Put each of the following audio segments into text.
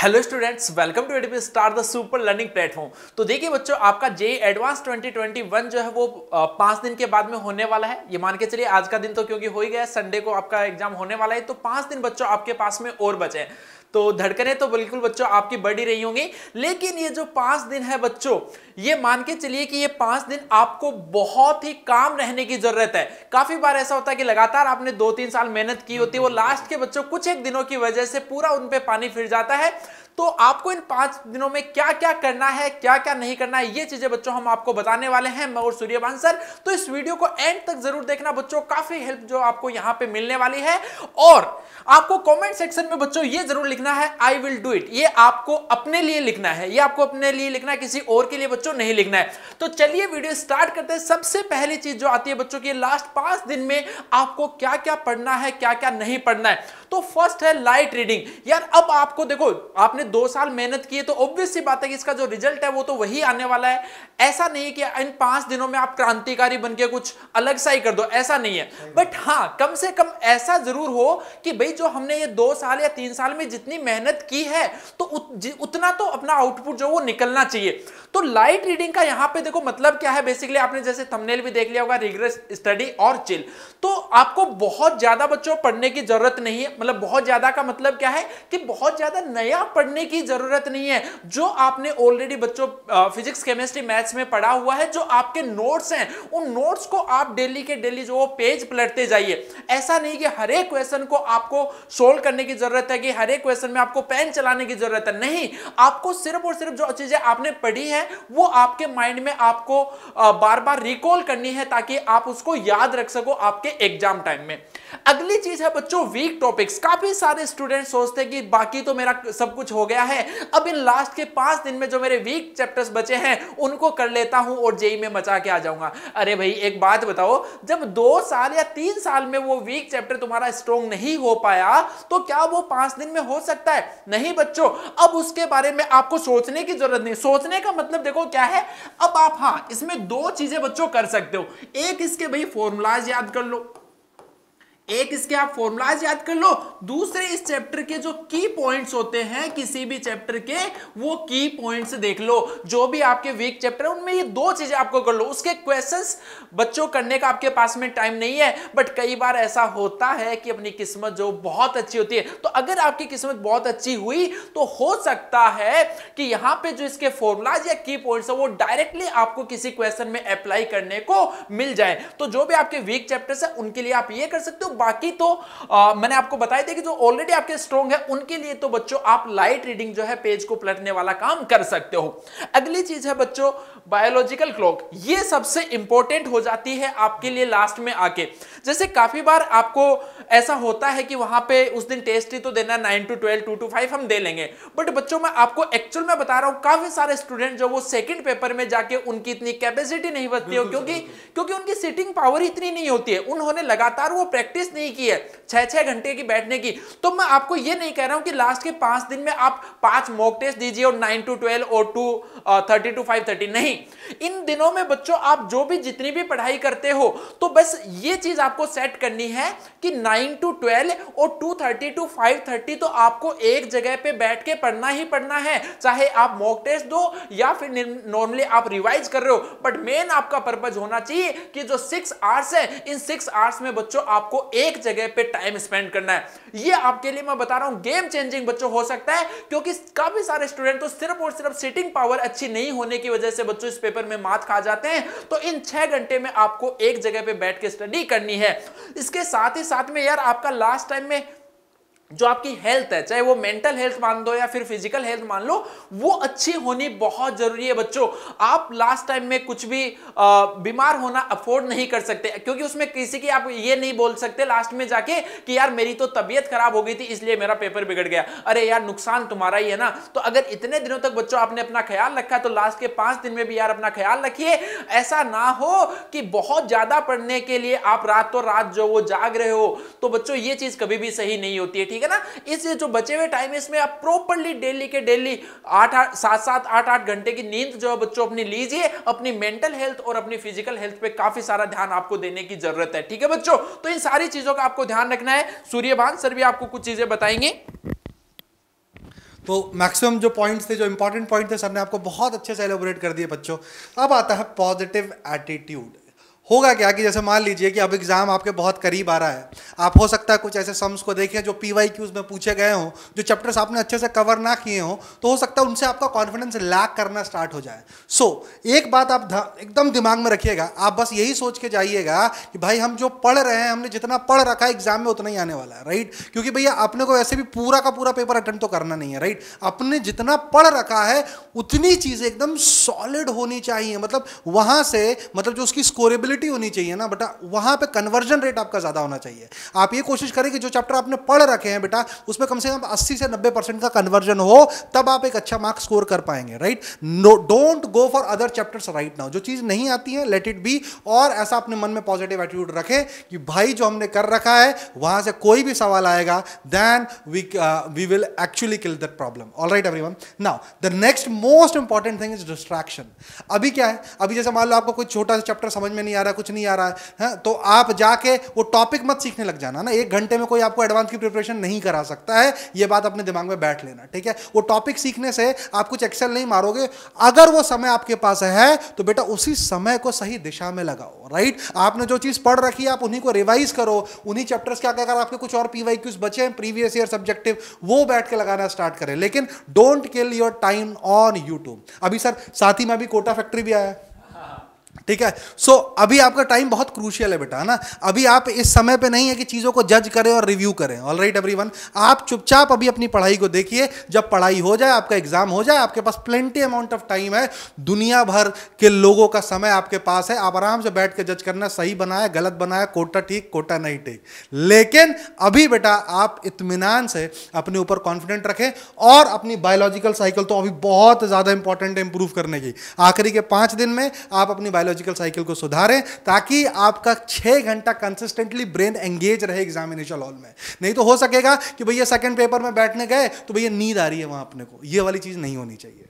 Hello students, welcome to ADP star the super learning platform. तो देखिए बच्चों, आपका जेईई एडवांस 2021 जो है वो 5 दिन के बाद में होने वाला है। ये मान के चलिए आज का दिन तो क्योंकि हो ही गया, संडे को आपका एग्जाम होने वाला है, तो 5 दिन बच्चों आपके पास में और बचे हैं। तो धड़कने तो बिल्कुल बच्चों आपकी बढ़ी रही होंगी, लेकिन ये जो 5 दिन है बच्चों, ये मान के चलिए कि ये 5 दिन आपको बहुत ही काम रहने की जरूरत है। काफी बार ऐसा होता है कि लगातार आपने 2-3 साल मेहनत की होती है, वो लास्ट के बच्चों कुछ एक दिनों की वजह से पूरा उन पे पानी फिर जाता है। तो आपको इन 5 दिनों में क्या क्या करना है, क्या क्या नहीं करना है, ये चीजें बच्चों हम आपको बताने वाले हैं, मैं और सूर्यवंश सर। तो इस वीडियो को एंड तक जरूर देखना बच्चों, काफी हेल्प जो आपको यहां पे मिलने वाली है। और आपको कमेंट सेक्शन में बच्चों ये जरूर लिखना है आई विल डू इट। ये आपको अपने लिए लिखना है, ये आपको अपने लिए लिखना है, किसी और के लिए बच्चों नहीं लिखना है। तो चलिए वीडियो स्टार्ट करते हैं। सबसे पहली चीज जो आती है बच्चों की, लास्ट 5 दिन में आपको क्या क्या पढ़ना है, क्या क्या नहीं पढ़ना है। तो फर्स्ट है लाइट रीडिंग। यार अब आपको देखो, आपने 2 साल मेहनत की है, तो ऑब्वियस सी बात है कि इसका जो रिजल्ट है वो तो वही आने वाला है। ऐसा नहीं कि इन 5 दिनों में आप क्रांतिकारी बनके कुछ अलग सा ही कर दो, ऐसा नहीं है। बट हां, कम से कम ऐसा जरूर हो कि भाई जो हमने ये 2 साल या 3 साल में जितनी मेहनत की है, तो उतना तो अपना आउटपुट जो वो निकलना चाहिए। तो लाइट रीडिंग का यहां पे देखो मतलब क्या है, बेसिकली आपने जैसे थंबनेल भी देख लिया होगा, रिग्रेस स्टडी और चिल। तो आपको बहुत ज्यादा बच्चों पढ़ने की जरूरत नहीं है। मतलब बहुत ज्यादा का मतलब क्या है कि बहुत ज्यादा नया पढ़ने की जरूरत नहीं है। जो आपने ऑलरेडी बच्चों फिजिक्स, केमिस्ट्री, मैथ्स में पढ़ा हुआ है, जो आपके नोट्स हैं, उन नोट्स को आप डेली के डेली जो पेज पलटते जाइए। ऐसा नहीं कि हर एक क्वेश्चन को आपको सोल्व करने की जरूरत है, कि हर एक क्वेश्चन में आपको पेन चलाने की जरूरत है। नहीं, आपको सिर्फ और सिर्फ जो चीजें आपने पढ़ी है वो आपके माइंड में आपको बार बार रिकॉल करनी है, ताकि आप उसको याद रख सको आपके एग्जाम टाइम में। अगली चीज है बच्चों वीक टॉपिक्स। काफी सारे स्टूडेंट सोचते हैं कि बाकी तो मेरा सब कुछ हो गया है, अब इन लास्ट के 5 दिन में जो मेरे वीक चैप्टर्स बचे हैं उनको कर लेता हूं और जेईई में मचा के आ जाऊंगा। अरे भाई एक बात बताओ, जब 2 साल या 3 साल में वो वीक चैप्टर तुम्हारा स्ट्रॉन्ग नहीं हो पाया, तो क्या वो 5 दिन में हो सकता है? नहीं बच्चों, अब उसके बारे में आपको सोचने की जरूरत नहीं। सोचने का मतलब देखो क्या है, अब आप हाँ इसमें 2 चीजें बच्चों कर सकते हो। एक इसके भाई फॉर्मूलाज याद कर लो, एक इसके आप फॉर्मूलाज याद कर लो, दूसरे इस चैप्टर के जो की पॉइंट्स होते हैं किसी भी चैप्टर के, वो की पॉइंट्स देख लो। जो भी आपके वीक चैप्टर है उनमें ये 2 चीजें आपको कर लो। उसके क्वेश्चंस बच्चों करने का आपके पास में टाइम नहीं है, बट कई बार ऐसा होता है कि अपनी किस्मत जो बहुत अच्छी होती है, तो अगर आपकी किस्मत बहुत अच्छी हुई तो हो सकता है कि यहां पे जो इसके फॉर्मूलाज या की पॉइंट्स है वो डायरेक्टली आपको किसी क्वेश्चन में अप्लाई करने को मिल जाए। तो जो भी आपके वीक चैप्टर्स है उनके लिए आप ये कर सकते हो। बाकी तो मैंने आपको बताया था कि जो ऑलरेडी आपके स्ट्रॉन्ग है उनके लिए तो बच्चों आप लाइट रीडिंग जो है पेज को पलटने वाला काम कर सकते हो। अगली चीज है बच्चों बायोलॉजिकल क्लॉक। ये सबसे इंपॉर्टेंट हो जाती है आपके लिए लास्ट में आके। जैसे काफी बार आपको ऐसा होता है कि वहां पे उस दिन टेस्ट ही तो देना, 9 to 12, 2 to 5 हम दे लेंगे, बट बच्चों मैं आपको एक्चुअल में बता रहा हूं, काफी सारे स्टूडेंट जो वो सेकंड पेपर में जाके उनकी इतनी कैपेसिटी नहीं बचती हो, क्योंकि उनकी सिटिंग पावर इतनी नहीं होती है, उन्होंने लगातार वो प्रैक्टिस नहीं की है 6-6 घंटे की बैठने की। तो मैं आपको ये नहीं कह रहा हूं कि लास्ट के 5 दिन में आप 5 मॉक टेस्ट दीजिए और 9 to 12 और 2:30 to 5:30 नहीं। इन दिनों में बच्चों आप जो भी जितनी भी पढ़ाई करते हो, तो बस ये चीज आपको सेट करनी है कि 9 to 12 और 2:30 to 5:30 तो आपको एक जगह पे बैठ के पढ़ना ही पढ़ना है, चाहे आप मॉक टेस्ट दो या फिर नॉर्मली आप रिवाइज कर रहे हो। बट मेन आपका पर्पज होना चाहिए कि जो 6 आवर्स है, इन 6 आवर्स में बच्चों आपको एक जगह पे टाइम स्पेंड करना है। ये आपके लिए मैं बता रहा हूं गेम चेंजिंग बच्चों हो सकता है, क्योंकि काफी सारे स्टूडेंट तो सिर्फ और सिर्फ सिटिंग पावर अच्छी नहीं होने की वजह से बच्चों इस पेपर में मात खा जाते हैं। तो इन 6 घंटे में आपको एक जगह पे बैठ के स्टडी करनी है। इसके साथ ही साथ में यार आपका लास्ट टाइम में जो आपकी हेल्थ है, चाहे वो मेंटल हेल्थ मान लो या फिर फिजिकल हेल्थ मान लो, वो अच्छी होनी बहुत जरूरी है बच्चों। आप लास्ट टाइम में कुछ भी बीमार होना अफोर्ड नहीं कर सकते, क्योंकि उसमें किसी की आप ये नहीं बोल सकते लास्ट में जाके कि यार मेरी तो तबीयत खराब हो गई थी इसलिए मेरा पेपर बिगड़ गया। अरे यार नुकसान तुम्हारा ही है ना। तो अगर इतने दिनों तक बच्चों आपने अपना ख्याल रखा, तो लास्ट के 5 दिन में भी यार अपना ख्याल रखिए। ऐसा ना हो कि बहुत ज्यादा पढ़ने के लिए आप रातों रात जो वो जाग रहे हो, तो बच्चों ये चीज कभी भी सही नहीं होती है, ठीक है ना। इसलिए जो बचे हुए टाइम है इसमें आप प्रॉपर्ली डेली के डेली 7-7, 8-8 घंटे की नींद जो है बच्चों अपनी लीजिए। अपनी मेंटल हेल्थ और अपनी फिजिकल हेल्थ पे काफी सारा ध्यान आपको देने की जरूरत है, ठीक है बच्चों। तो इन सारी चीजों का आपको ध्यान रखना है। सूर्यवंश सर भी आपको कुछ चीजें बताएंगे। तो मैक्सिमम जो पॉइंट्स थे, जो इंपॉर्टेंट पॉइंट थे, सर ने आपको बहुत अच्छे से एलोबरेट कर दिए बच्चों। अब आता है पॉजिटिव एटीट्यूड। होगा क्या कि जैसे मान लीजिए कि अब एग्जाम आपके बहुत करीब आ रहा है, आप हो सकता है कुछ ऐसे सम्स को देखें जो PYQs में पूछे गए हों, जो चैप्टर्स आपने अच्छे से कवर ना किए हों, तो हो सकता है उनसे आपका कॉन्फिडेंस लैक करना स्टार्ट हो जाए। एक बात आप एकदम दिमाग में रखिएगा, आप बस यही सोच के जाइएगा कि भाई हम जो पढ़ रहे हैं, हमने जितना पढ़ रखा है एग्जाम में उतना ही आने वाला है, राइट। क्योंकि भैया अपने को वैसे भी पूरा का पूरा पेपर अटेम्प्ट तो करना नहीं है, राइट। अपने जितना पढ़ रखा है उतनी चीजें एकदम सॉलिड होनी चाहिए, मतलब वहां से मतलब जो उसकी स्कोरेबिलिटी होनी चाहिए ना बेटा, वहां पे कन्वर्जन रेट आपका ज्यादा होना चाहिए। आप ये कोशिश करें कि जो चैप्टर आपने पढ़ रखे हैं बेटा, उसमें कम से कम 80 से 90% का कन्वर्जन हो, तब आप एक अच्छा मार्क्स स्कोर कर पाएंगे, right. Don't go for other chapters right now. जो चीज नहीं आती है लेट इट बी, और ऐसा अपने मन में पॉजिटिव एटीट्यूड रखें कि भाई जो हमने कर रखा है वहां से कोई भी सवाल आएगा, then we will actually kill that problem. Alright everyone, now the next most important thing is distraction. अभी क्या है, अभी जैसे मान लो आपको कोई छोटा सा चैप्टर समझ में नहीं आ रहा, कुछ नहीं आ रहा है, तो आप जाके वो टॉपिक मत सीखने लग जाना ना। 1 घंटे में कोई आपको एडवांस की प्रिपरेशन नहीं करा सकता है, ये बात अपने दिमाग में बैठ लेना, ठीक है। वो टॉपिक सीखने से आप कुछ एक्सेल नहीं मारोगे। अगर वो समय आपके पास है तो बेटा उसी समय को सही दिशा में लगाओ, राइट। आपने जो चीज पढ़ रखी है आप उन्हीं को रिवाइज करो, उन्हीं चैप्टर्स के अगर आपके कुछ और PYQs बचे हैं प्रीवियस ईयर सब्जेक्टिव, वो बैठ के लगाना स्टार्ट करें। लेकिन don't kill your time on YouTube. अभी सर साथ ही में अभी कोटा फैक्ट्री भी आया है, ठीक है। अभी आपका टाइम बहुत क्रूशियल है बेटा, है ना। अभी आप इस समय पे नहीं है कि चीजों को जज करें और रिव्यू करें। ऑलराइट एवरीवन, आप चुपचाप अभी अपनी पढ़ाई को देखिए। जब पढ़ाई हो जाए, आपका एग्जाम हो जाए, आपके पास प्लेंटी अमाउंट ऑफ टाइम है, दुनिया भर के लोगों का समय आपके पास है, आप आराम से बैठ के जज करना, सही बनाया गलत बनाया, कोटा ठीक कोटा नहीं ठीक। लेकिन अभी बेटा आप इत्मीनान से अपने ऊपर कॉन्फिडेंट रखें, और अपनी बायोलॉजिकल साइकिल तो अभी बहुत ज्यादा इंपॉर्टेंट है इंप्रूव करने की। आखिरी के 5 दिन में आप अपनी बायोलॉजिकल साइकिल को सुधारें, ताकि आपका 6 घंटा कंसिस्टेंटली ब्रेन एंगेज रहे एग्जामिनेशन हॉल में। नहीं तो हो सकेगा कि भैया सेकंड पेपर में बैठने गए तो भैया नींद आ रही है वहां, अपने को ये वाली चीज नहीं होनी चाहिए।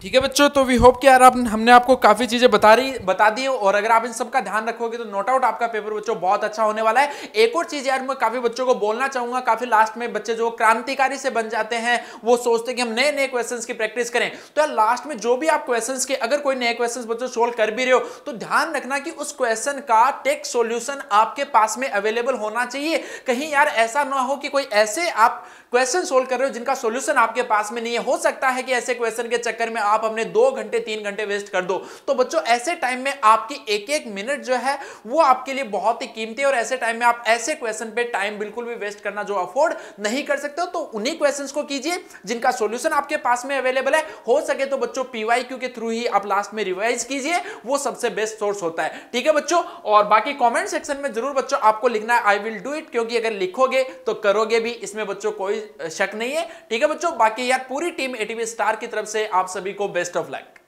ठीक है बच्चों, तो वी होप कि यार हमने आपको काफी चीजें बता दी, और अगर आप इन सब का ध्यान रखोगे तो नो डाउट आपका पेपर बच्चों बहुत अच्छा होने वाला है। एक और चीज यार मैं काफी बच्चों को बोलना चाहूंगा, काफी लास्ट में बच्चे जो क्रांतिकारी से बन जाते हैं, वो सोचते हैं कि हम नए नए क्वेश्चंस की प्रैक्टिस करें। तो यार लास्ट में जो भी आप क्वेश्चंस के, अगर कोई नए क्वेश्चंस बच्चों सोल्व कर भी रहे हो, तो ध्यान रखना कि उस क्वेश्चन का टेक्स्ट सॉल्यूशन आपके पास में अवेलेबल होना चाहिए। कहीं यार ऐसा ना हो कि कोई ऐसे आप क्वेश्चन सोल्व कर रहे हो जिनका सॉल्यूशन आपके पास में नहीं है। हो सकता है कि ऐसे क्वेश्चन के चक्कर में आप अपने 2 घंटे 3 घंटे वेस्ट कर दो। तो बच्चों ऐसे टाइम में आपकी एक एक मिनट जो है वो आपके लिए बहुत ही कीमती है, और ऐसे टाइम में आप ऐसे क्वेश्चन पे टाइम बिल्कुल भी वेस्ट करना जो अफोर्ड नहीं कर सकते हो, तो उन्हीं क्वेश्चंस को कीजिए जिनका सॉल्यूशन आपके पास में अवेलेबल है। हो सके तो बच्चों PYQ के थ्रू ही आप लास्ट में रिवाइज कीजिए, वो सबसे बेस्ट सोर्स होता है। ठीक है बच्चों, और बाकी कमेंट सेक्शन में जरूर बच्चों आपको लिखना है आई विल डू इट, क्योंकि अगर लिखोगे तो करोगे भी, इसमें बच्चों कोई शक नहीं है। ठीक है बच्चों, बाकी यार पूरी टीम ATV स्टार की तरफ से आप सभी को बेस्ट ऑफ लक।